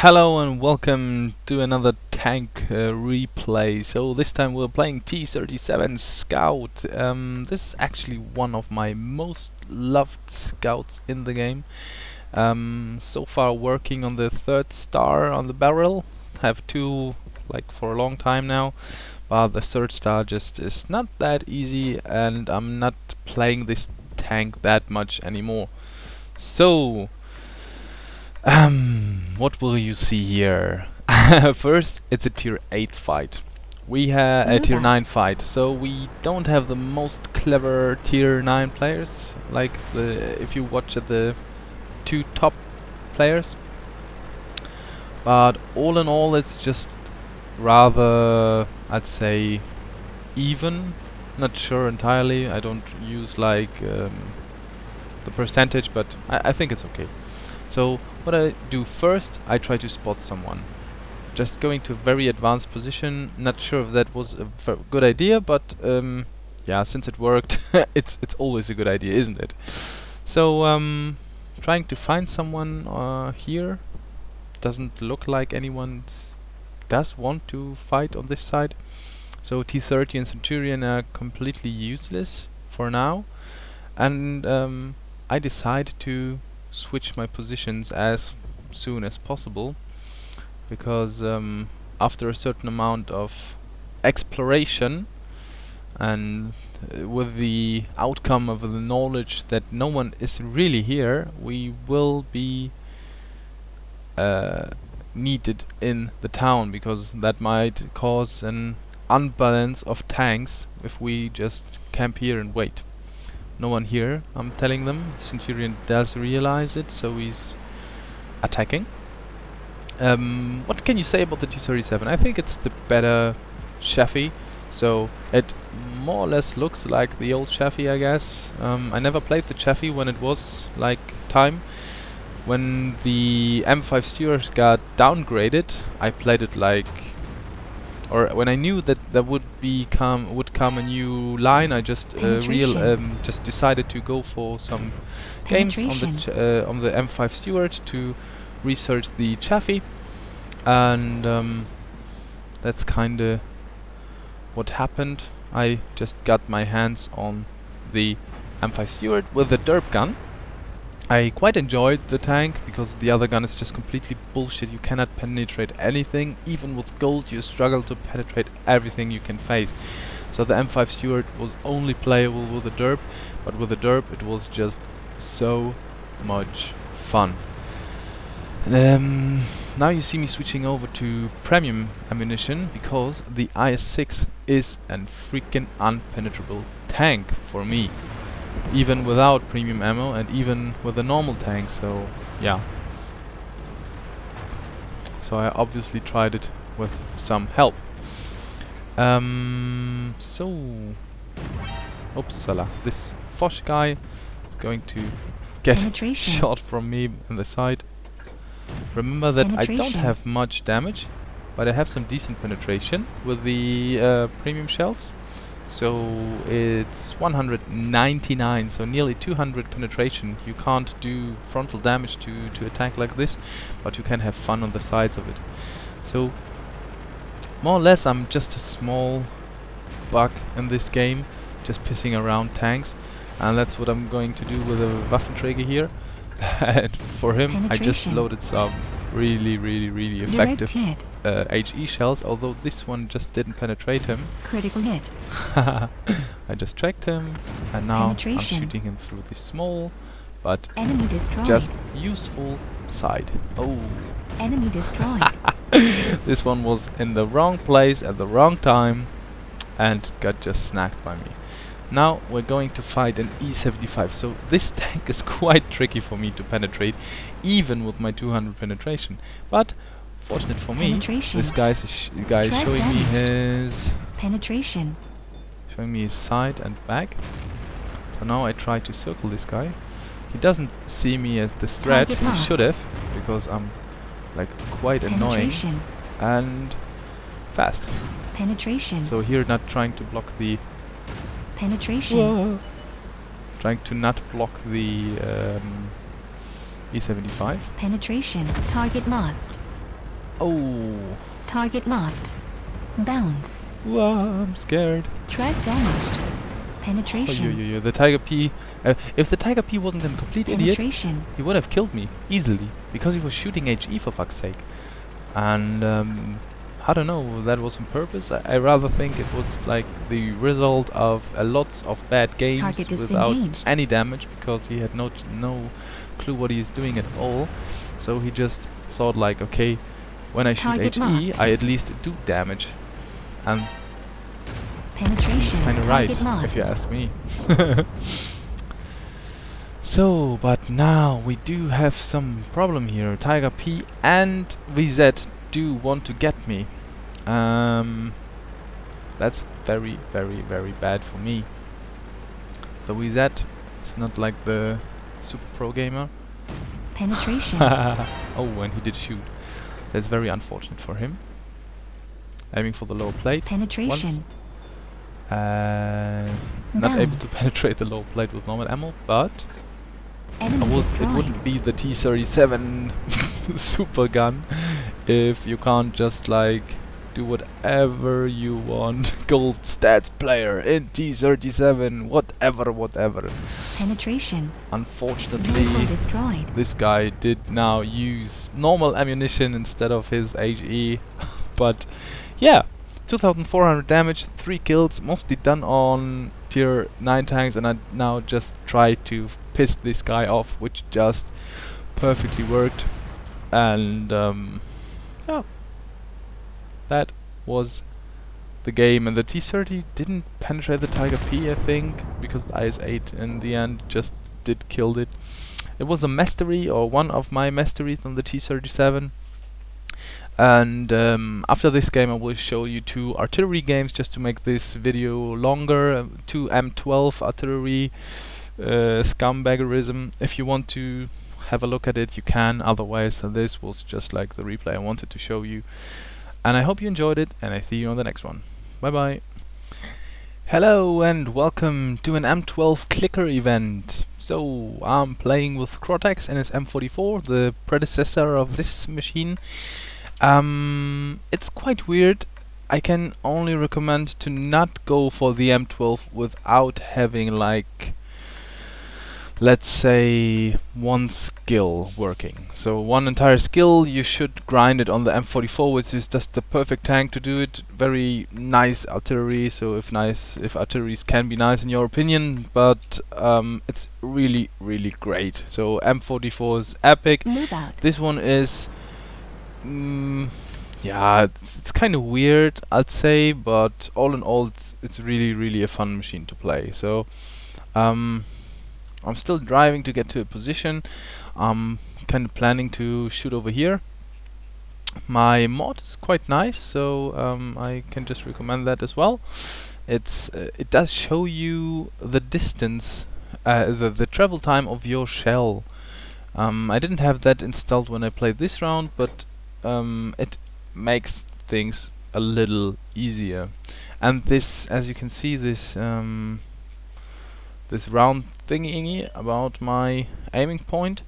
Hello and welcome to another tank replay. So this time we're playing T-37 Scout. This is actually one of my most loved scouts in the game. So far working on the 3rd star on the barrel. Have two like for a long time now, but the 3rd star just is not that easy, and I'm not playing this tank that much anymore. So what will you see here? First, it's a tier 8 fight. We have a tier 9 fight, so we don't have the most clever tier 9 players, like if you watch the 2 top players. But all in all, it's just rather, I'd say, even. Not sure entirely. I don't use like the percentage, but I think it's okay. So what I do first, I try to spot someone. Just going to a very advanced position. Not sure if that was a good idea, but yeah, since it worked, it's always a good idea, isn't it? So trying to find someone here. Doesn't look like anyone does want to fight on this side. So T-30 and Centurion are completely useless for now, and I decide to switch my positions as soon as possible, because after a certain amount of exploration and with the outcome of the knowledge that no one is really here, we will be needed in the town, because that might cause an unbalance of tanks if we just camp here and wait. No one here, I'm telling them. The Centurion does realize it, so he's attacking. What can you say about the T-37? I think it's the better chassis, so it more or less looks like the old chassis, I guess. I never played the chassis when it was like time. When the M5 Stewards got downgraded, I played it like, or when I knew that there would come a new line, I just just decided to go for some games on the M5 Steward to research the chassis, and that's kinda what happened. I just got my hands on the M5 Steward with the derp gun. I quite enjoyed the tank, because the other gun is just completely bullshit. You cannot penetrate anything. Even with gold you struggle to penetrate everything you can face. So the M5 Steward was only playable with the derp, but with the derp it was just so much fun. Now you see me switching over to premium ammunition, because the IS-6 is a freaking unpenetrable tank for me, even without premium ammo and even with a normal tank. So yeah, so I obviously tried it with some help. So oopsala, this Foch guy is going to get shot from me on the side. Remember that I don't have much damage, but I have some decent penetration with the premium shells. So it's 199, so nearly 200 penetration. You can't do frontal damage to a tank like this, but you can have fun on the sides of it. So more or less I'm just a small bug in this game, just pissing around tanks, and that's what I'm going to do with a Waffenträger here. And for him I just loaded some really effective HE shells, although this one just didn't penetrate him. Critical hit. I just tracked him, and now I'm shooting him through the small but enemy destroyed. Just useful side. Oh, enemy destroyed. This one was in the wrong place at the wrong time and got just snagged by me. Now we're going to fight an E75, so this tank is quite tricky for me to penetrate, even with my 200 penetration. But fortunate for me, this guy is showing me his penetration, showing me his side and back. So now I try to circle this guy. He doesn't see me as the threat. He should have, because I'm like quite annoying and fast. Penetration. So here, not trying to block the penetration. Whoa. Trying to not block the E75. Penetration. Target lost. Oh, Target locked. Bounce. wow, I'm scared. Track damaged. Oh, Penetration. the Tiger P. If the Tiger P wasn't a complete idiot, Penetration. he would have killed me easily because he was shooting HE for fuck's sake. And I don't know, that was on purpose. I rather think it was like the result of lots of bad games Target without disengaged. any damage because he had no clue what he's doing at all. So he just thought like, okay, when I shoot Target HE, locked. I at least do damage. And Penetration. kind of right, Target lost. if you ask me. So, but now we do have some problem here. Tiger P and VZ do want to get me. That's very, very, very bad for me. The VZ is not like the super pro gamer. Penetration. Oh, and he did shoot. That's very unfortunate for him. Aiming for the lower plate. Penetration. Not able to Bounce. penetrate the lower plate with normal ammo, but Enemy it destroyed. wouldn't be the T-37 super gun if you can't just like do whatever you want. Gold stats player in T-37, whatever. Penetration. Unfortunately, Vehicle destroyed. this guy did now use normal ammunition instead of his HE. But yeah, 2400 damage, 3 kills, mostly done on tier 9 tanks, and I now just try to piss this guy off, which just perfectly worked. And yeah, that was the game. And the T-30 didn't penetrate the Tiger P, I think, because the IS-8 in the end just did kill it. It was a mastery, or one of my masteries on the T-37. And after this game I will show you 2 artillery games just to make this video longer. 2 M12 artillery scumbaggerism. If you want to have a look at it, you can. Otherwise, this was just like the replay I wanted to show you. And I hope you enjoyed it, and I see you on the next one. Bye bye. Hello and welcome to an M12 Clicker event. So I'm playing with Crotex and his M44, the predecessor of this machine. It's quite weird. I can only recommend to not go for the M12 without having like, let's say, one skill working. So one entire skill, you should grind it on the M44, which is just the perfect tank to do it. Very nice artillery, so if artilleries can be nice in your opinion, but it's really, really great. So M44 is epic. Move out. This one is yeah, it's kind of weird, I'd say, but all in all, it's really, really a fun machine to play. So I'm still driving to get to a position. I'm kind of planning to shoot over here. My mod is quite nice, so I can just recommend that as well. It does show you the distance, the travel time of your shell. I didn't have that installed when I played this round, but it makes things a little easier. And this, as you can see, this this round thingy about my aiming point,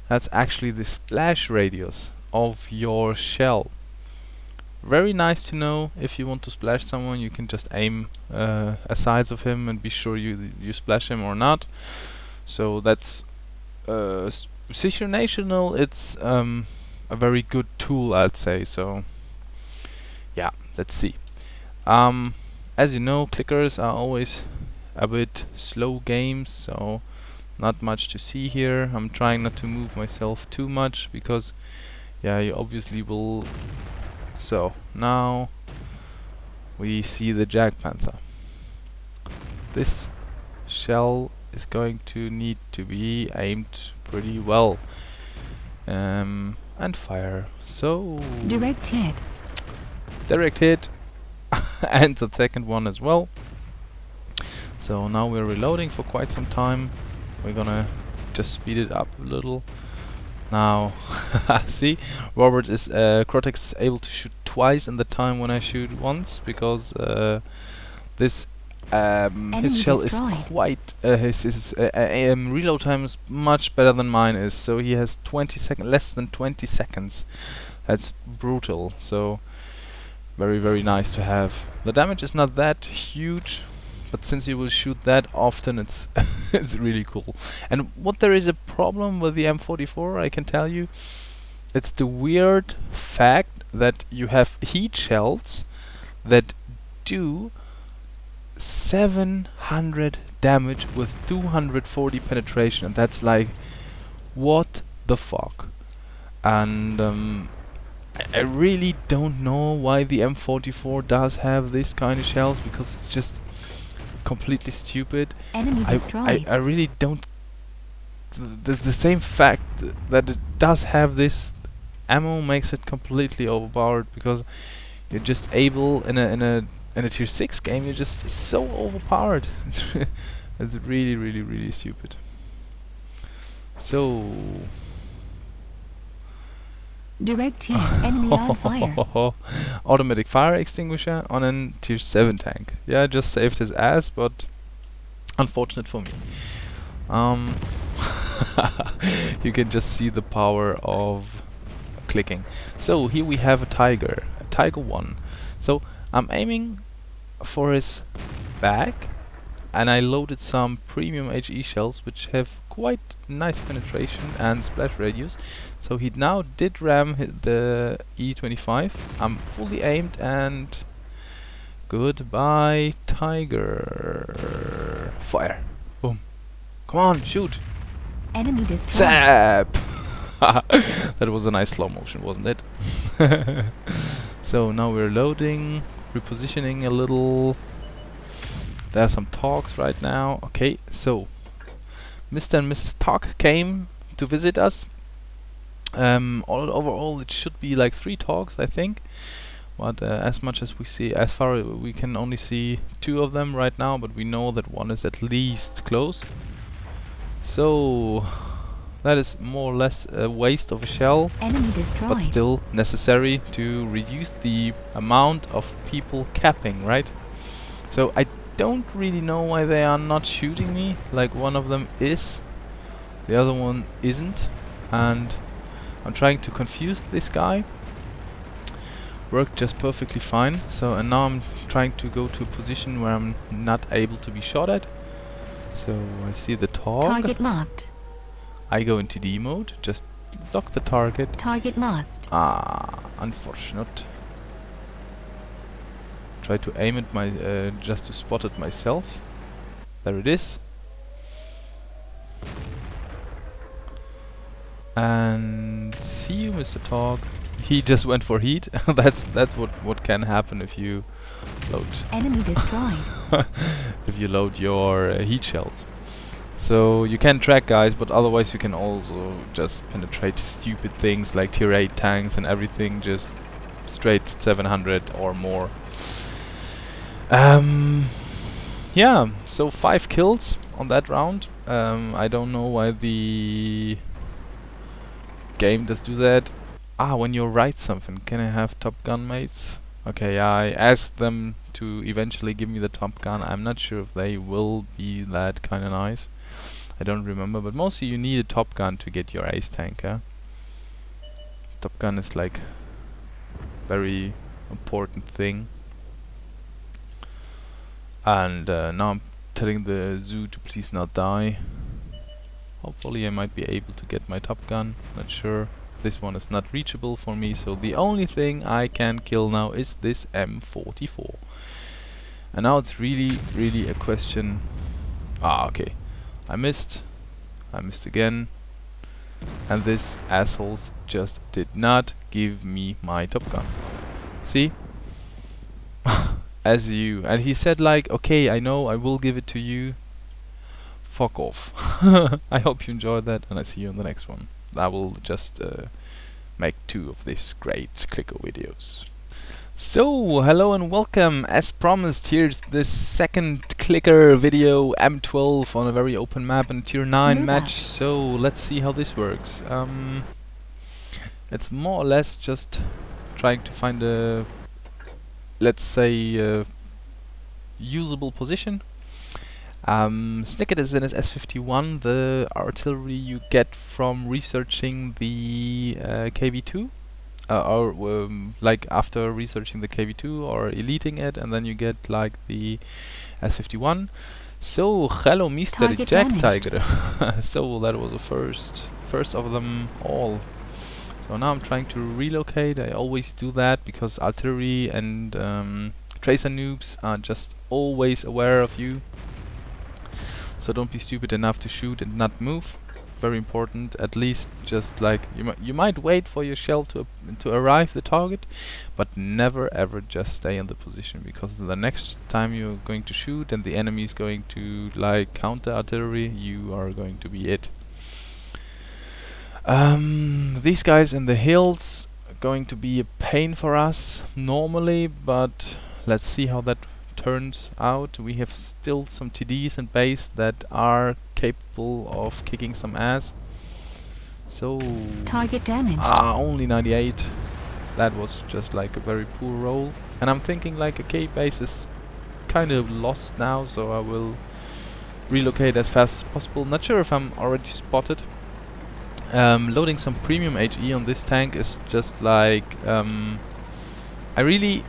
that's actually the splash radius of your shell. Very nice to know. If you want to splash someone, you can just aim asides of him and be sure you splash him or not. So that's situational. It's a very good tool, I'd say. So yeah, let's see. As you know, clickers are always a bit slow games, so not much to see here. I'm trying not to move myself too much because yeah, you obviously will. So now we see the Jag Panther. This shell is going to need to be aimed pretty well. And fire. So Direct hit. direct hit and the second one as well. So now we're reloading for quite some time. We're gonna just speed it up a little. Now see, Robert is Crotex is able to shoot twice in the time when I shoot once, because this his Enemy shell destroyed. is quite his reload time is much better than mine is. So he has 20 seconds, less than 20 seconds. That's brutal. So very, very nice to have. The damage is not that huge, but since you will shoot that often, it's it's really cool. And what there is a problem with the M44, I can tell you, it's the weird fact that you have heat shells that do 700 damage with 240 penetration, and that's like, what the fuck? And I really don't know why the M44 does have this kind of shells, because it's just completely stupid. Enemy destroyed. I really don't. The same fact that it does have this ammo makes it completely overpowered, because you're just able in a tier 6 game, you're just so overpowered. It's really, really, really stupid. So Direct hit. Enemy on fire. automatic fire extinguisher on a tier 7 tank. Yeah, just saved his ass, but unfortunate for me. You can just see the power of clicking. So here we have a Tiger 1. So I'm aiming for his back, and I loaded some premium HE shells which have quite nice penetration and splash radius. So he now did ram the E25. I'm fully aimed, and goodbye Tiger. Fire. Boom. Come on, shoot. Enemy destroyed. Zap. That was a nice slow motion, wasn't it? So now we're loading, repositioning a little. There are some talks right now. Okay, so Mr. and Mrs. Talk came to visit us. Overall it should be like 3 talks, I think. But as much as we see, as far as we can only see 2 of them right now, but we know that one is at least close. So that is more or less a waste of a shell, Enemy destroyed. but still necessary to reduce the amount of people capping, right? So I don't really know why they are not shooting me. Like, one of them is, the other one isn't, and I'm trying to confuse this guy. Worked just perfectly fine. So, and now I'm trying to go to a position where I'm not able to be shot at. So I see the Target locked. I go into D mode, just lock the target. Target lost. Ah, unfortunate. Try to aim it just to spot it myself. There it is. And see you, Mr. Talk. He just went for heat. that's what can happen if you load. Enemy destroyed. If you load your heat shells. So you can track guys, but otherwise you can also just penetrate stupid things like tier 8 tanks and everything, just straight 700 or more. Yeah, so 5 kills on that round. I don't know why the game does do that. When you write something, can I have Top Gun mates? Okay, yeah, I asked them to eventually give me the Top Gun. I'm not sure if they will be that kinda nice. I don't remember, but mostly you need a Top Gun to get your ace tanker. Top Gun is like very important thing. And now I'm telling the zoo to please not die. Hopefully I might be able to get my Top Gun, not sure. This one is not reachable for me, so the only thing I can kill now is this M44. And now it's really a question. Okay. I missed again, and this assholes just did not give me my Top Gun. See? And he said like, okay, I know, I will give it to you. Fuck off. I hope you enjoyed that, and I see you on the next one. I will just make 2 of these great clicker videos. So, hello and welcome. As promised, here's this second clicker video, M12 on a very open map and tier 9 match. So, let's see how this works. It's more or less just trying to find a, let's say, usable position. Snicket is in his S51, the artillery you get from researching the KV2, or like after researching the KV2 or eliting it, and then you get like the S51. So, hello Mr. Target Jack damaged. Tiger. So that was the first of them all. So now I'm trying to relocate. I always do that because artillery and tracer noobs are just always aware of you. So don't be stupid enough to shoot and not move. Very important. At least just like you might wait for your shell to arrive the target, but never ever just stay in the position, because the next time you're going to shoot and the enemy is going to like counter artillery, you are going to be it. These guys in the hills are going to be a pain for us normally, but let's see how that turns out. We have still some TDs and base that are capable of kicking some ass. So Target damaged. only 98. That was just like a very poor roll. And I'm thinking like, okay, base is kind of lost now, so I will relocate as fast as possible. Not sure if I'm already spotted. Loading some premium HE on this tank is just like I really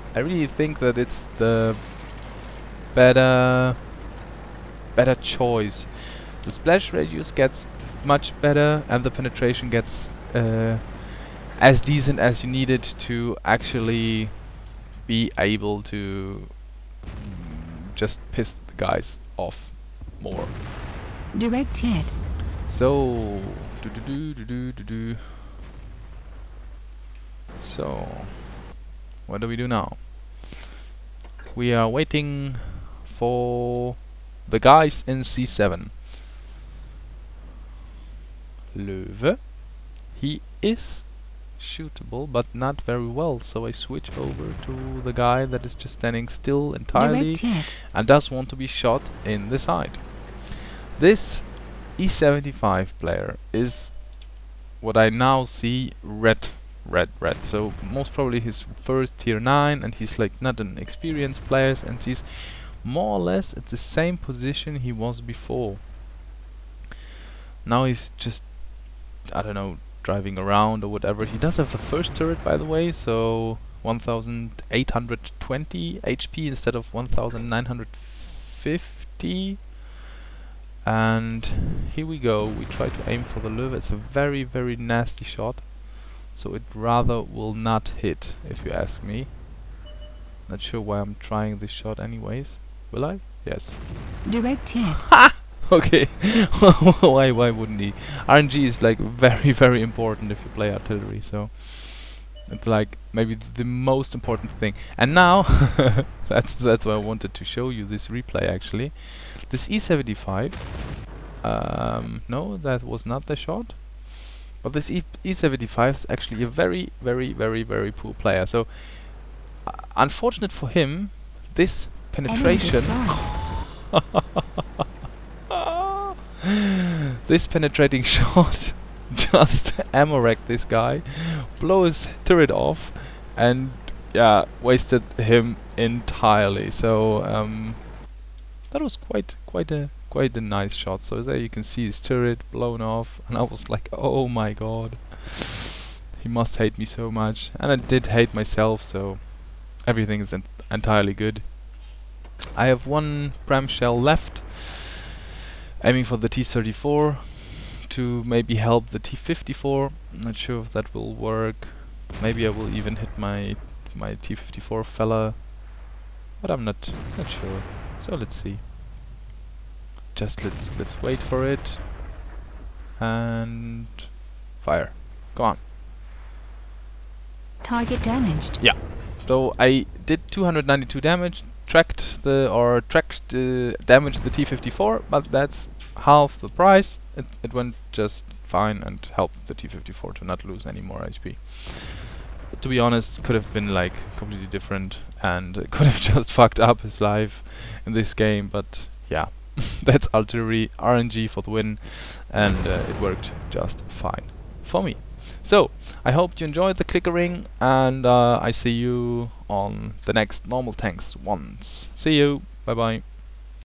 think that it's the better choice. The splash radius gets much better, and the penetration gets as decent as you need it to actually be able to just piss the guys off more. Direct hit. So so what do we do now? We are waiting for the guys in C7. Löwe. He is shootable, but not very well, so I switch over to the guy that is just standing still entirely Direct hit. and does want to be shot in the side. This E75 player is what I now see red. So most probably his first tier 9, and he's like not an experienced player, and he's more or less at the same position he was before. Now he's just, I don't know, driving around or whatever. He does have the first turret, by the way, so 1820 HP instead of 1950. And here we go. We try to aim for the Löwe. It's a very nasty shot, so it rather will not hit, if you ask me. Not sure why I'm trying this shot anyways. Will I? Yes. Direct hit. Okay. Why wouldn't he? RNG is like very important if you play artillery, so it's like maybe the most important thing. And now that's why I wanted to show you this replay actually. This E75, no, that was not the shot. But this E75 is actually a very poor player. So unfortunate for him, this penetration this penetrating shot just ammo-wrecked this guy, blow his turret off, and yeah, wasted him entirely. So that was quite a nice shot. So there you can see his turret blown off, and I was like, oh my god, he must hate me so much. And I did hate myself, so everything is entirely good. I have one Pram shell left, aiming for the T-34 to maybe help the T-54. Not sure if that will work. Maybe I will even hit my T-54 fella, but I'm not sure. So let's see. Just let's wait for it and fire. Go on. Target damaged. Yeah. So I did 292 damage. Tracked damage the T-54, but that's half the price. It went just fine and helped the T-54 to not lose any more HP. But to be honest, could have been like completely different, and could have just fucked up his life in this game. But yeah, that's artillery RNG for the win, and it worked just fine for me. So I hope you enjoyed the clickering, and I see you on the next Normal Tanks ones. See you! Bye bye.